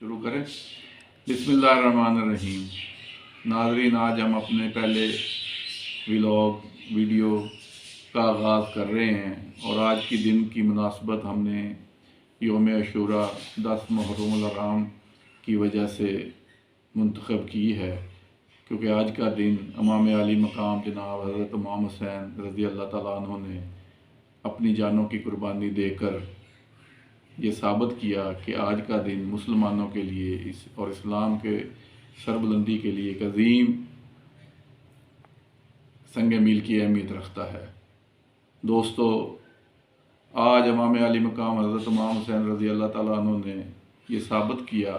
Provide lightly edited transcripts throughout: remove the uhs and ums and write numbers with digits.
शुरू करें। बिस्मिल्लाहिर्रहमानिर्रहीम। नाज़रीन, आज हम अपने पहले वीडियो का आगाज़ कर रहे हैं और आज की दिन की मुनासबत हमने यौम अशूरा 10 मुहर्रम हराम की वजह से मुंतखब की है, क्योंकि आज का दिन इमाम आली मकाम जनाब हज़रत इमाम हुसैन रज़ी अल्लाह तआला अन्हु ने अपनी जानों की कुर्बानी देकर ये साबित किया कि आज का दिन मुसलमानों के लिए और इस्लाम के सरबुलंदी के लिए एक अजीम संग मील की अहमियत रखता है। दोस्तों, आज इमाम आली मकाम हज़रत इमाम हुसैन रज़ी अल्लाह तआला अन्हु ने ये साबित किया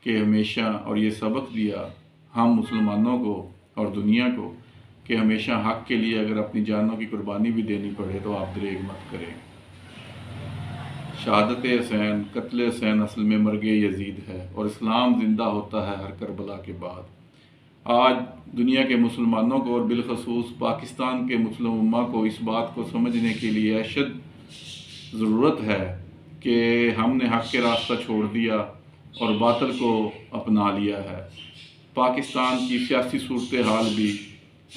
कि हमेशा, और ये सबक दिया हम मुसलमानों को और दुनिया को, कि हमेशा हक़ के लिए अगर अपनी जानों की कुर्बानी भी देनी पड़े तो आप दरेग मत करें। शहादत हुसैन, कत्ल हुसैन असल में मर्गे यजीद है और इस्लाम ज़िंदा होता है हर करबला के बाद। आज दुनिया के मुसलमानों को और बिलखसूस पाकिस्तान के मुस्लिम उम्मा को इस बात को समझने के लिए अशद ज़रूरत है कि हमने हक़ के रास्ता छोड़ दिया और बातिल को अपना लिया है। पाकिस्तान की सियासी सूरत हाल भी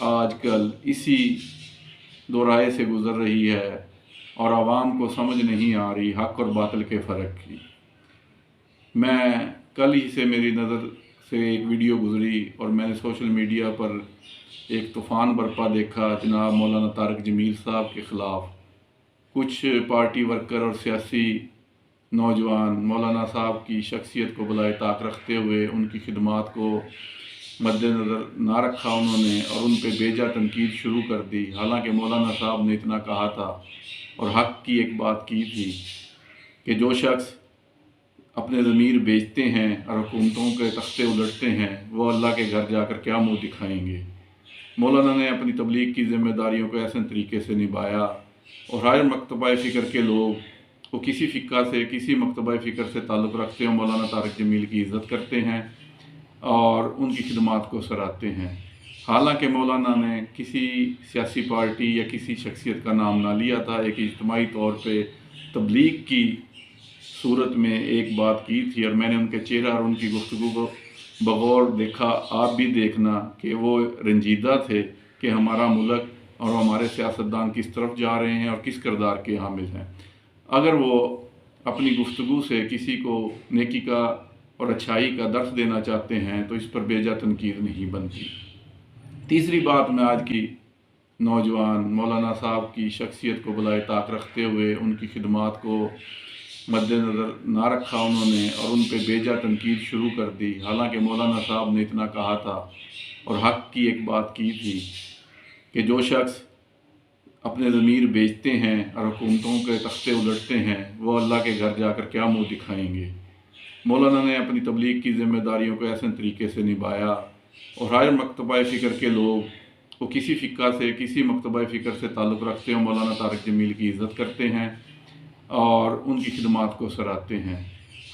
आजकल इसी दोराहे से गुज़र रही है और आवाम को समझ नहीं आ रही हक़ और बातिल के फ़र्क की। मैं कल ही से मेरी नज़र से एक वीडियो गुज़री और मैंने सोशल मीडिया पर एक तूफ़ान बरपा देखा जनाब मौलाना तारिक जमील साहब के ख़िलाफ़। कुछ पार्टी वर्कर और सियासी नौजवान मौलाना साहब की शख्सियत को बलाए ताक रखते हुए उनकी खिदमात को मद्देनज़र ना रखा उन्होंने और उन पर बेजा तनकीद शुरू कर दी। हालांकि मौलाना साहब ने इतना कहा था और हक़ की एक बात की थी कि जो शख्स अपने ज़मीर बेचते हैं और हुकूमतों के तख्ते उलटते हैं वो अल्लाह के घर जाकर क्या मुँह दिखाएंगे। मौलाना ने अपनी तबलीग की ज़िम्मेदारियों को ऐसे तरीके से निभाया और हर मकतबा फ़िक्र के लोग वो किसी फ़िक्का से, किसी मकतबा फ़िक्र से ताल्लुक़ रखते हैं, मौलाना तारिक जमील की इज़्ज़त करते हैं और उनकी खिदमात को सराहते हैं। हालांकि मौलाना ने किसी सियासी पार्टी या किसी शख्सियत का नाम ना लिया था। एक इज्तिमाई तौर पे तबलीग की सूरत में एक बात की थी और मैंने उनके चेहरा और उनकी गुफ्तगू को बगौर देखा। आप भी देखना कि वो रंजीदा थे कि हमारा मुल्क और हमारे सियासतदान किस तरफ जा रहे हैं और किस किरदार के हामिल हैं। अगर वो अपनी गुफ्तगू से किसी को नेकी का और अच्छाई का दर्स देना चाहते हैं तो इस पर बेजा तनकीद नहीं बनती। तीसरी बात, मैं आज की नौजवान मौलाना साहब की शख्सियत को बलाए ताक रखते हुए उनकी खिदमात को मद्देनज़र ना रखा उन्होंने और उन पर बेजा तनकीद शुरू कर दी। हालांकि मौलाना साहब ने इतना कहा था और हक़ की एक बात की थी कि जो शख्स अपने ज़मीर बेचते हैं और हुकूमतों के तख्ते उलटते हैं वो अल्लाह के घर जाकर क्या मुँह दिखाएंगे। मौलाना ने अपनी तबलीग की ज़िम्मेदारियों को ऐसे तरीके से निभाया और हर मकतबा फ़िक्र के लोग वो किसी फ़िक्का से, किसी मकतबा फ़िक्र से ताल्लुक़ रखते हैं, मौलाना तारिक जमील की इज़्ज़त करते हैं और उनकी खिदमात को सराहते हैं।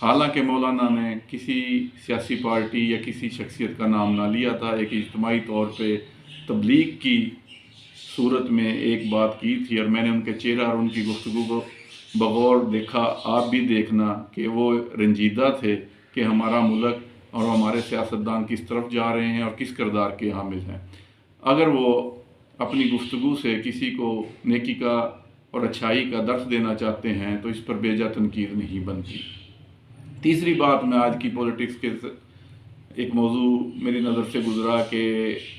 हालांकि मौलाना ने किसी सियासी पार्टी या किसी शख्सियत का नाम ना लिया था। एक इज्तिमाई तौर पे तबलीग की सूरत में एक बात की थी और मैंने उनके चेहरा और उनकी गुफ्तगू को बगौर देखा। आप भी देखना कि वो रंजीदा थे कि हमारा मुल्क और हमारे सियासतदान किस तरफ जा रहे हैं और किस किरदार के हामिल हैं। अगर वो अपनी गुफ्तगू से किसी को नेकी का और अच्छाई का दर्स देना चाहते हैं तो इस पर बेजा तनकीद नहीं बनती। तीसरी बात, मैं आज की पॉलिटिक्स के एक मौजू मेरी नज़र से गुज़रा कि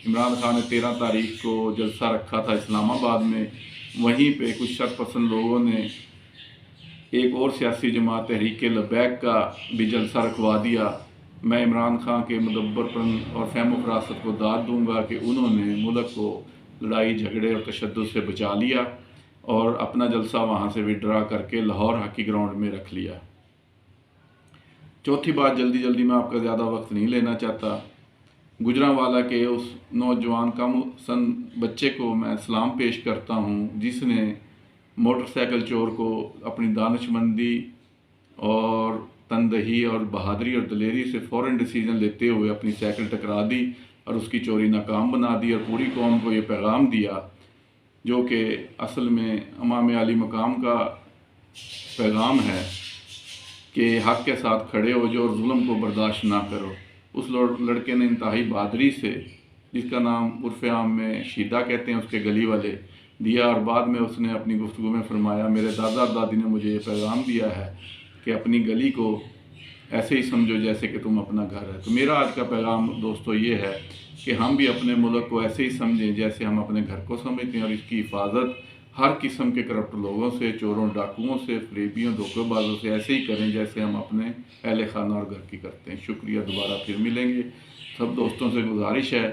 इमरान खान ने 13 तारीख को जलसा रखा था इस्लामाबाद में। वहीं पे कुछ शरपसंद लोगों ने एक और सियासी जमात तहरीक लबैक का भी जलसा रखवा दिया। मैं इमरान खान के मुदब्बरपन और फहम फरासत को दाद दूंगा कि उन्होंने मुल्क को लड़ाई झगड़े और तशद्दुद से बचा लिया और अपना जलसा वहाँ से विड्रा करके लाहौर हॉकी ग्राउंड में रख लिया। चौथी बात, जल्दी मैं आपका ज़्यादा वक्त नहीं लेना चाहता। गुजरांवाला के उस नौजवान कम सन बच्चे को मैं सलाम पेश करता हूँ जिसने मोटरसाइकिल चोर को अपनी दानिशमंदी और तनदही और बहादुरी और दलेरी से फ़ौरन डिसीजन लेते हुए अपनी साइकिल टकरा दी और उसकी चोरी नाकाम बना दी और पूरी कौम को ये पैगाम दिया जो कि असल में इमाम आली मकाम का पैगाम है کہ حق کے ساتھ کھڑے ہو جو اور ظلم کو برداشت نہ کرو۔ اس لڑکے نے انتہائی بہادری سے، جس کا نام عرف عام میں شیدہ کہتے ہیں، اس کے گلی والے دیا، اور بعد میں اس نے اپنی گفتگو میں فرمایا میرے دادا دادی نے مجھے یہ پیغام دیا ہے کہ اپنی گلی کو ایسے ہی سمجھو جیسے کہ تم اپنا گھر ہے۔ تو میرا آج کا پیغام دوستو یہ ہے کہ ہم بھی اپنے ملک کو ایسے ہی سمجھیں جیسے ہم اپنے گھر کو سمجھتے ہیں، اور اس کی حفاظت ہر قسم کے کرپٹ لوگوں سے، چوروں ڈاکوؤں سے، فریبیوں دھوکے بازوں سے ایسے ہی کریں جیسے ہم اپنے اہل خانہ اور گھر کی کرتے ہیں۔ شکریہ، دوبارہ پھر ملیں گے۔ سب دوستوں سے گزارش ہے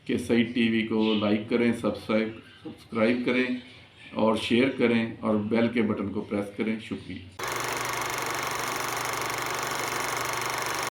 کہ سعید ٹی وی کو لائک کریں، سبسکرائب کریں اور شیئر کریں اور بیل کے بٹن کو پریس کریں۔ شکریہ۔